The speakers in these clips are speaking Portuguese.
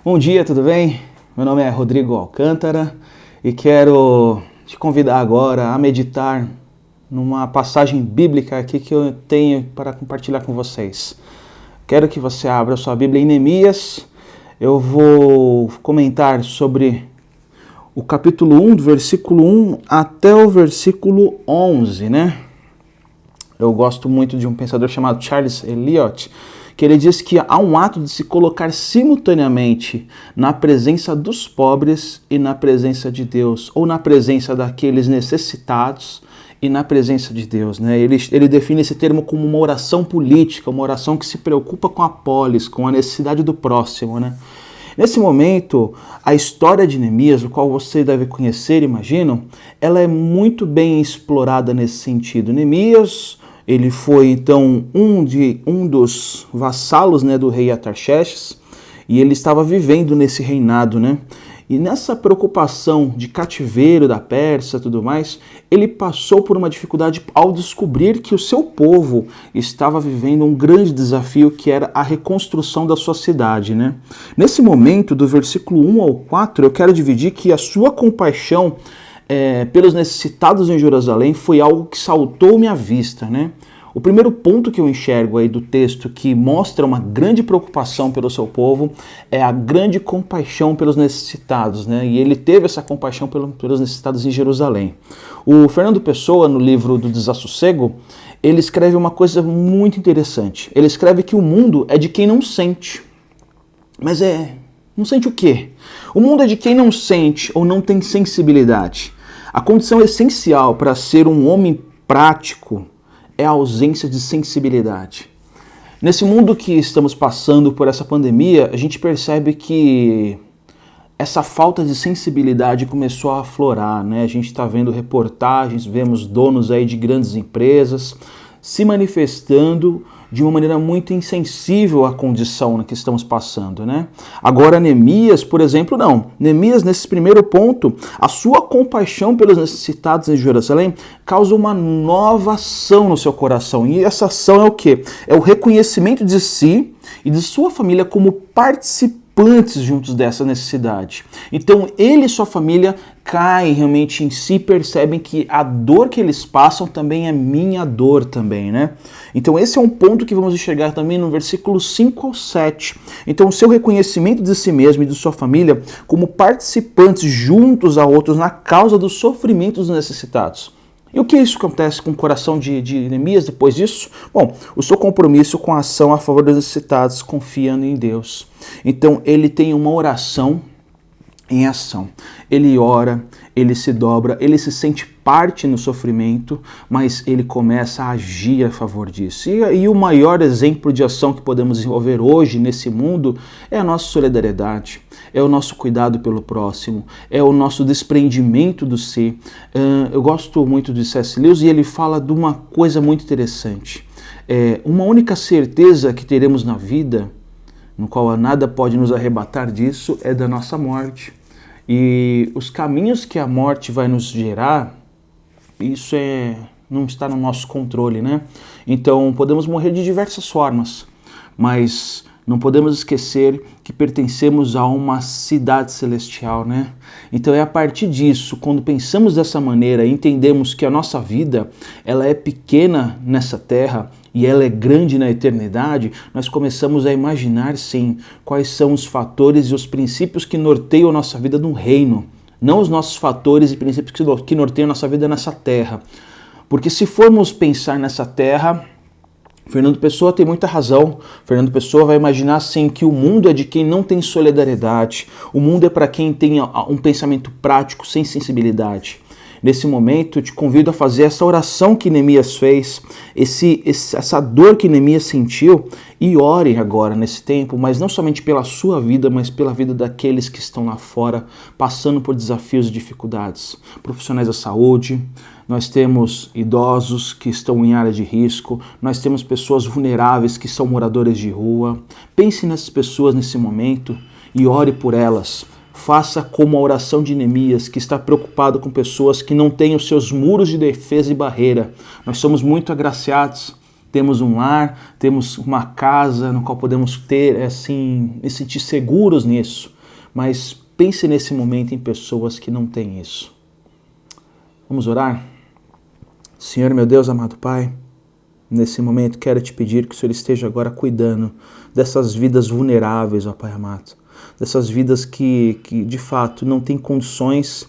Bom dia, tudo bem? Meu nome é Rodrigo Alcântara e quero te convidar agora a meditar numa passagem bíblica aqui que eu tenho para compartilhar com vocês. Quero que você abra sua Bíblia em Neemias. Eu vou comentar sobre o capítulo 1, do versículo 1 até o versículo 11, né? Eu gosto muito de um pensador chamado Charles Eliot, que ele diz que há um ato de se colocar simultaneamente na presença dos pobres e na presença de Deus, ou na presença daqueles necessitados e na presença de Deus, né? Ele define esse termo como uma oração política, uma oração que se preocupa com a polis, com a necessidade do próximo, né? Nesse momento, a história de Neemias, o qual você deve conhecer, imagino, ela é muito bem explorada nesse sentido. Neemias, ele foi então um dos vassalos, né, do rei Artaxerxes, e ele estava vivendo nesse reinado, né? E nessa preocupação de cativeiro da Pérsia e tudo mais, ele passou por uma dificuldade ao descobrir que o seu povo estava vivendo um grande desafio, que era a reconstrução da sua cidade, né? Nesse momento, do versículo 1 ao 4, eu quero dividir que a sua compaixão pelos necessitados em Jerusalém foi algo que saltou-me à vista, né? O primeiro ponto que eu enxergo aí do texto que mostra uma grande preocupação pelo seu povo é a grande compaixão pelos necessitados, né? E ele teve essa compaixão pelos necessitados em Jerusalém. O Fernando Pessoa, no livro do Desassossego, ele escreve uma coisa muito interessante. Ele escreve que o mundo é de quem não sente. Mas não sente o quê? O mundo é de quem não sente ou não tem sensibilidade. A condição essencial para ser um homem prático é a ausência de sensibilidade. Nesse mundo que estamos passando por essa pandemia, a gente percebe que essa falta de sensibilidade começou a aflorar, né? A gente está vendo reportagens, vemos donos aí de grandes empresas se manifestando de uma maneira muito insensível à condição na que estamos passando, né? Agora, Neemias, por exemplo, não. Neemias, nesse primeiro ponto, a sua compaixão pelos necessitados em Jerusalém causa uma nova ação no seu coração. E essa ação é o quê? É o reconhecimento de si e de sua família como participantes juntos dessa necessidade. Então, ele e sua família caem realmente em si, percebem que a dor que eles passam também é minha dor também, né? Então, esse é um ponto que vamos enxergar também no versículo 5 ao 7. Então, o seu reconhecimento de si mesmo e de sua família como participantes juntos a outros na causa dos sofrimentos dos necessitados. E o que isso acontece com o coração de Neemias depois disso? Bom, o seu compromisso com a ação a favor dos necessitados, confiando em Deus. Então, ele tem uma oração em ação. Ele ora, ele se dobra, ele se sente parte no sofrimento, mas ele começa a agir a favor disso. E o maior exemplo de ação que podemos desenvolver hoje nesse mundo é a nossa solidariedade, é o nosso cuidado pelo próximo, é o nosso desprendimento do si. Eu gosto muito de C.S. Lewis e ele fala de uma coisa muito interessante. Uma única certeza que teremos na vida, no qual nada pode nos arrebatar disso, é da nossa morte. E os caminhos que a morte vai nos gerar, isso não está no nosso controle, né? Então, podemos morrer de diversas formas, mas não podemos esquecer que pertencemos a uma cidade celestial, né? Então é a partir disso, quando pensamos dessa maneira, entendemos que a nossa vida, ela é pequena nessa terra e ela é grande na eternidade, nós começamos a imaginar, sim, quais são os fatores e os princípios que norteiam a nossa vida no reino, não os nossos fatores e princípios que norteiam a nossa vida nessa terra. Porque se formos pensar nessa terra, Fernando Pessoa tem muita razão. Fernando Pessoa vai imaginar assim que o mundo é de quem não tem solidariedade. O mundo é para quem tem um pensamento prático, sem sensibilidade. Nesse momento, eu te convido a fazer essa oração que Neemias fez, essa dor que Neemias sentiu, e ore agora nesse tempo, mas não somente pela sua vida, mas pela vida daqueles que estão lá fora, passando por desafios e dificuldades. Profissionais da saúde, nós temos idosos que estão em área de risco, nós temos pessoas vulneráveis que são moradores de rua. Pense nessas pessoas nesse momento e ore por elas. Faça como a oração de Neemias, que está preocupado com pessoas que não têm os seus muros de defesa e barreira. Nós somos muito agraciados temos um lar, temos uma casa no qual podemos ter, assim, e sentir seguros nisso. Mas pense nesse momento em pessoas que não têm isso. Vamos orar? Senhor, meu Deus, amado Pai, nesse momento quero te pedir que o Senhor esteja agora cuidando dessas vidas vulneráveis, ó Pai amado. Dessas vidas que de fato não têm condições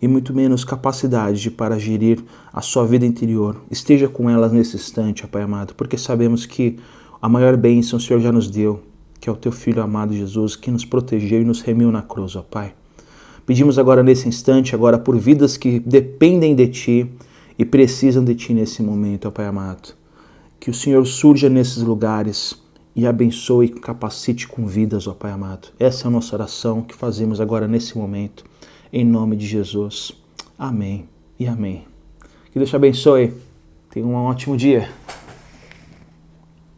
e muito menos capacidade para gerir a sua vida interior. Esteja com elas nesse instante, ó Pai amado, porque sabemos que a maior bênção o Senhor já nos deu, que é o Teu Filho amado Jesus, que nos protegeu e nos remiu na cruz, ó Pai. Pedimos agora nesse instante, agora por vidas que dependem de Ti e precisam de Ti nesse momento, ó Pai amado. Que o Senhor surja nesses lugares e abençoe e capacite com vidas, ó Pai amado. Essa é a nossa oração que fazemos agora nesse momento, em nome de Jesus. Amém e amém. Que Deus te abençoe. Tenha um ótimo dia.